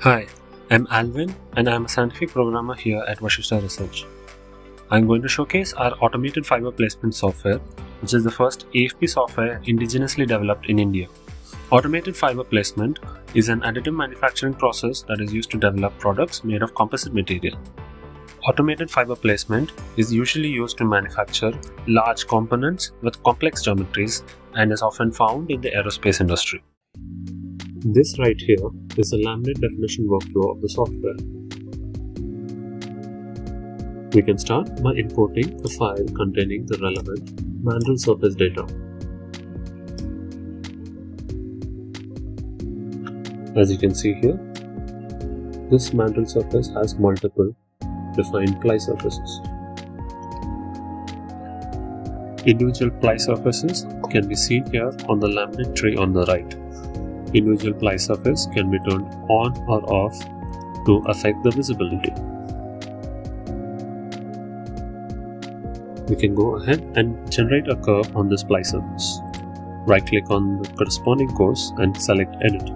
Hi, I'm Alvin and I'm a scientific programmer here at Vashishtha Research. I'm going to showcase our automated fiber placement software, which is the first AFP software indigenously developed in India. Automated fiber placement is an additive manufacturing process that is used to develop products made of composite material. Automated fiber placement is usually used to manufacture large components with complex geometries and is often found in the aerospace industry. This right here is the laminate definition workflow of the software. We can start by importing the file containing the relevant mandrel surface data. As you can see here, this mandrel surface has multiple defined ply surfaces. Individual ply surfaces can be seen here on the laminate tree on the right. Individual ply surface can be turned on or off to affect the visibility. We can go ahead and generate a curve on this ply surface. Right click on the corresponding course and select Edit.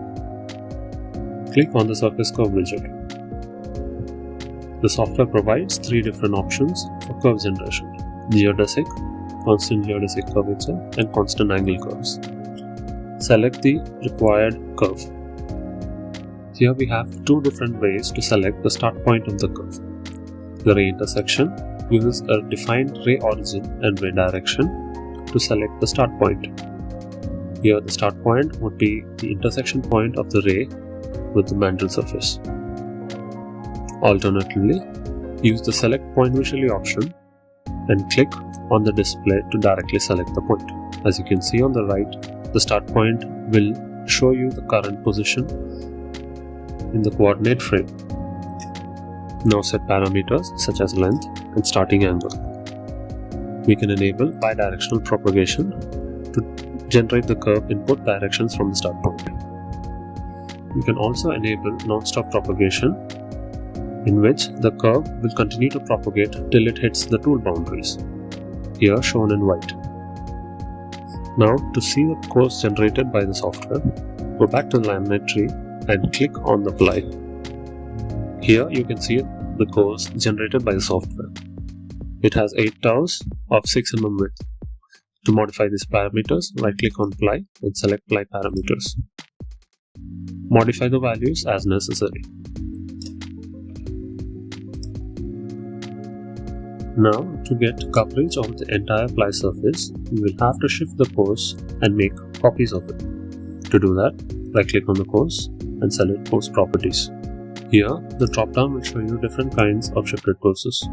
Click on the Surface Curve widget. The software provides three different options for curve generation: geodesic, constant geodesic curvature, and constant angle curves. Select the required curve. Here we have two different ways to select the start point of the curve. The ray intersection uses a defined ray origin and ray direction to select the start point. Here the start point would be the intersection point of the ray with the mandrel surface. Alternatively, use the Select Point Visually option and click on the display to directly select the point. As you can see on the right, the start point will show you the current position in the coordinate frame. Now set parameters such as length and starting angle. We can enable bidirectional propagation to generate the curve in both directions from the start point. We can also enable non-stop propagation, in which the curve will continue to propagate till it hits the tool boundaries, here shown in white. Now, to see the course generated by the software, go back to the laminate tree and click on the ply. Here you can see the course generated by the software. It has 8 taus of 6 mm width. To modify these parameters, right click on ply and select ply parameters. Modify the values as necessary. Now, to get coverage of the entire ply surface, we will have to shift the course and make copies of it. To do that, right click on the course and select Course Properties. Here, the drop-down will show you different kinds of shifted courses.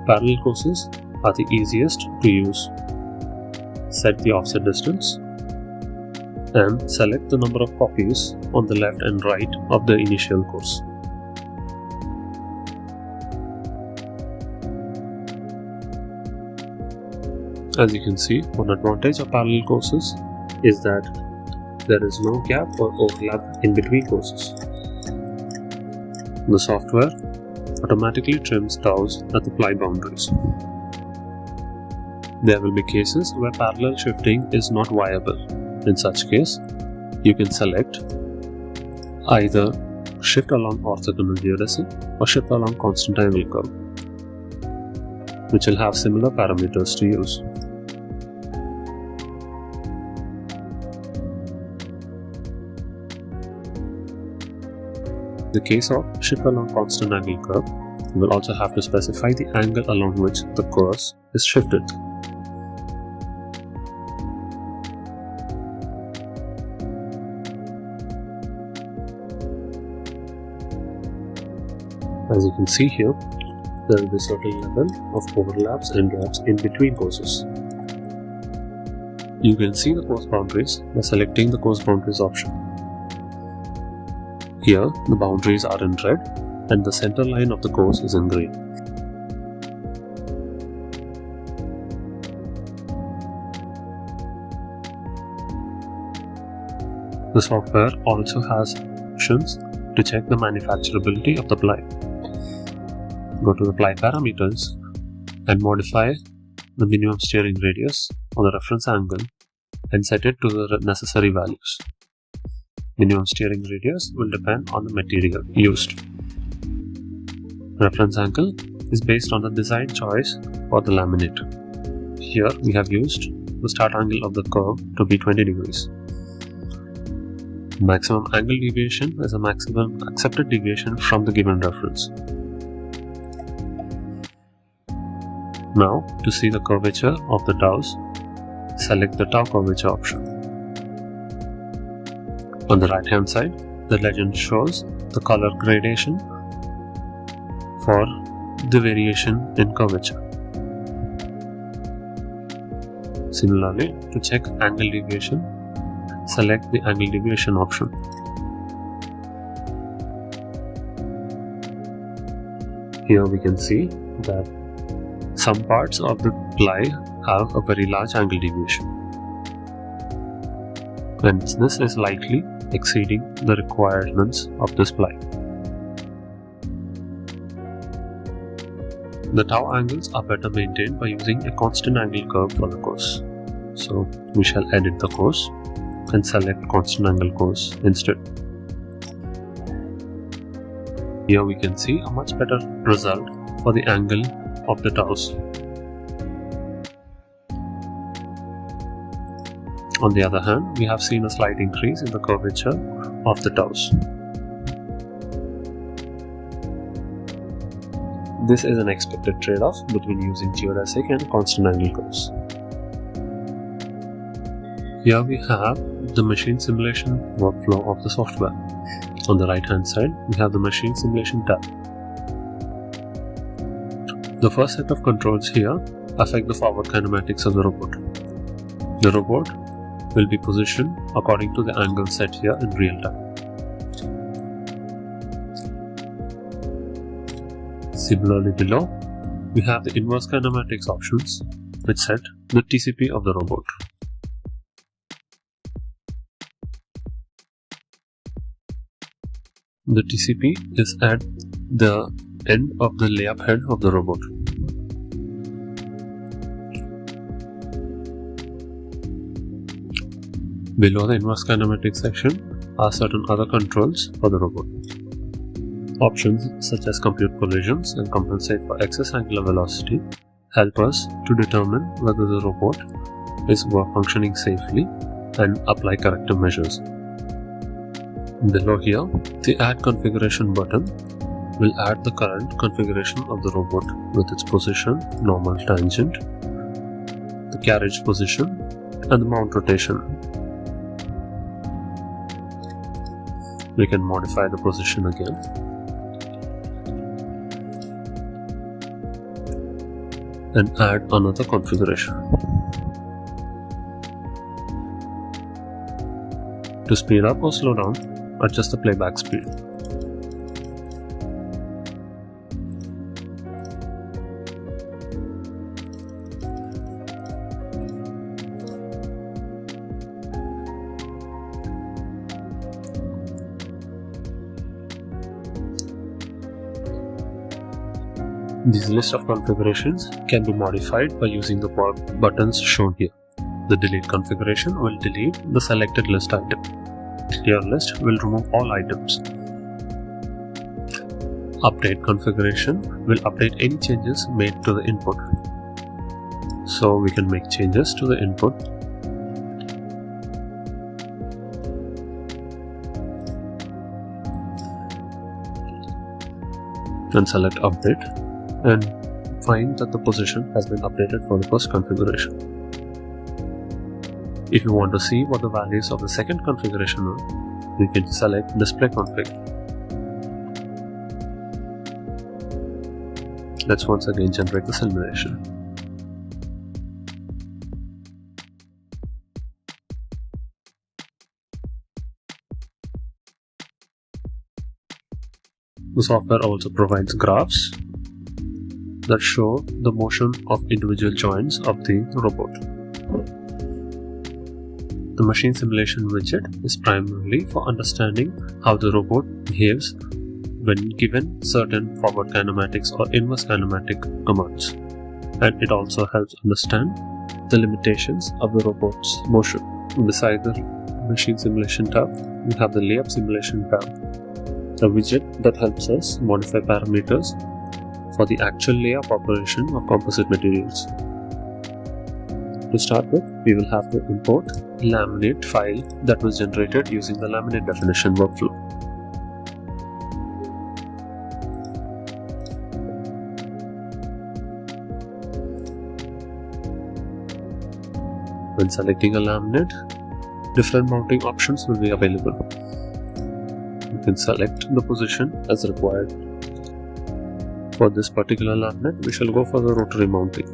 Parallel courses are the easiest to use. Set the offset distance and select the number of copies on the left and right of the initial course. As you can see, one advantage of parallel courses is that there is no gap or overlap in between courses. The software automatically trims taus at the ply boundaries. There will be cases where parallel shifting is not viable. In such case, you can select either shift along orthogonal geodesic or shift along constant angle curve, which will have similar parameters to use. In the case of shift along constant angle curve, you will also have to specify the angle along which the course is shifted. As you can see here, there will be a certain level of overlaps and gaps in between courses. You can see the course boundaries by selecting the course boundaries option. Here, the boundaries are in red and the center line of the course is in green. The software also has options to check the manufacturability of the ply. Go to the ply parameters and modify the minimum steering radius or the reference angle and set it to the necessary values. Minimum steering radius will depend on the material used. Reference angle is based on the design choice for the laminate. Here we have used the start angle of the curve to be 20 degrees. Maximum angle deviation is a maximum accepted deviation from the given reference. Now, to see the curvature of the tows, select the tow curvature option. On the right hand side, the legend shows the color gradation for the variation in curvature. Similarly, to check angle deviation, select the angle deviation option. Here we can see that some parts of the ply have a very large angle deviation, and this is likely exceeding the requirements of this ply. The tow angles are better maintained by using a constant angle curve for the course. So we shall edit the course and select constant angle course instead. Here we can see a much better result for the angle of the tows. On the other hand, we have seen a slight increase in the curvature of the tows. This is an expected trade-off between using geodesic and constant angle curves. Here we have the machine simulation workflow of the software. On the right hand side, we have the machine simulation tab. The first set of controls here affect the forward kinematics of the robot. The robot will be positioned according to the angle set here in real time. Similarly below, we have the inverse kinematics options which set the TCP of the robot. The TCP is at the end of the layup head of the robot. Below the inverse kinematic section are certain other controls for the robot. Options such as compute collisions and compensate for excess angular velocity help us to determine whether the robot is functioning safely and apply corrective measures. Below here, the Add Configuration button will add the current configuration of the robot with its position, normal, tangent, the carriage position, and the mount rotation. We can modify the position again. And add another configuration. To speed up or slow down, adjust the playback speed. This list of configurations can be modified by using the buttons shown here. The delete configuration will delete the selected list item. Clear list will remove all items. Update configuration will update any changes made to the input. So we can make changes to the input. And select update and find that the position has been updated for the first configuration. If you want to see what the values of the second configuration are, you can select display config. Let's once again generate the simulation. The software also provides graphs that show the motion of individual joints of the robot. The machine simulation widget is primarily for understanding how the robot behaves when given certain forward kinematics or inverse kinematic commands, and it also helps understand the limitations of the robot's motion. Besides Machine Simulation tab, we have the Layup Simulation tab, a widget that helps us modify parameters for the actual layup operation of composite materials. To start with, we will have to import a laminate file that was generated using the laminate definition workflow. When selecting a laminate, different mounting options will be available. You can select the position as required. For this particular laminate, we shall go for the rotary mounting.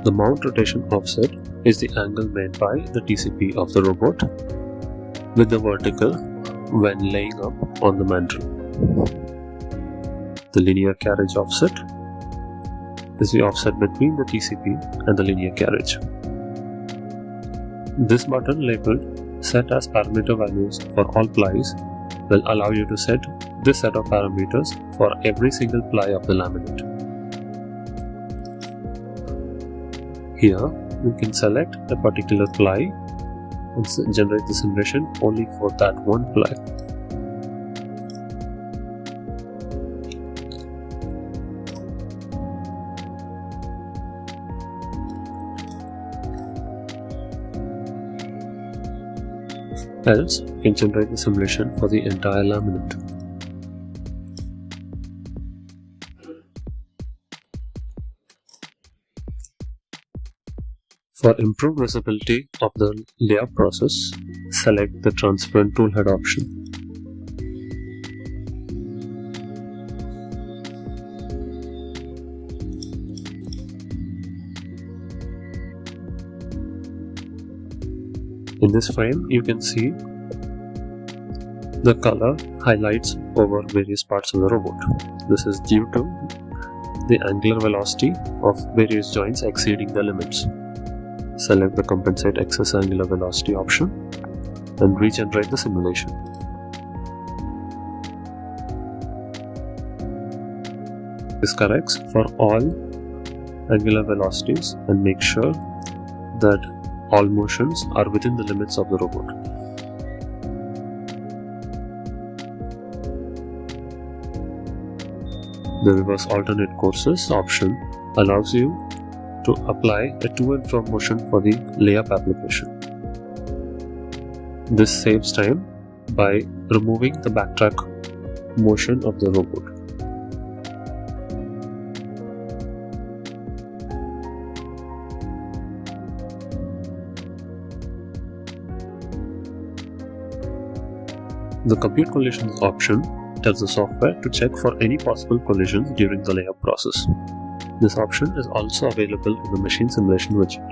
The mount rotation offset is the angle made by the TCP of the robot with the vertical when laying up on the mandrel. The linear carriage offset is the offset between the TCP and the linear carriage. This button labeled Set as Parameter Values for all plies will allow you to set this set of parameters for every single ply of the laminate. Here, you can select a particular ply and generate the simulation only for that one ply. Else, you can generate the simulation for the entire laminate. For improved visibility of the layup process, select the transparent toolhead option. In this frame, you can see the color highlights over various parts of the robot. This is due to the angular velocity of various joints exceeding the limits. Select the Compensate Excess Angular Velocity option and regenerate the simulation. This corrects for all angular velocities and make sure that all motions are within the limits of the robot. The Reverse Alternate Courses option allows you to apply a to and from motion for the layup application. This saves time by removing the backtrack motion of the robot. The Compute Collisions option tells the software to check for any possible collisions during the layup process. This option is also available in the Machine Simulation widget.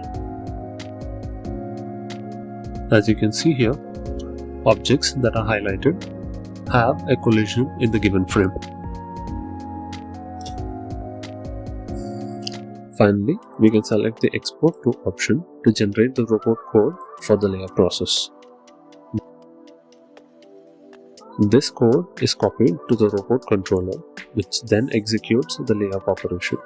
As you can see here, objects that are highlighted have a collision in the given frame. Finally, we can select the Export To option to generate the robot code for the layup process. This code is copied to the robot controller, which then executes the layup operation.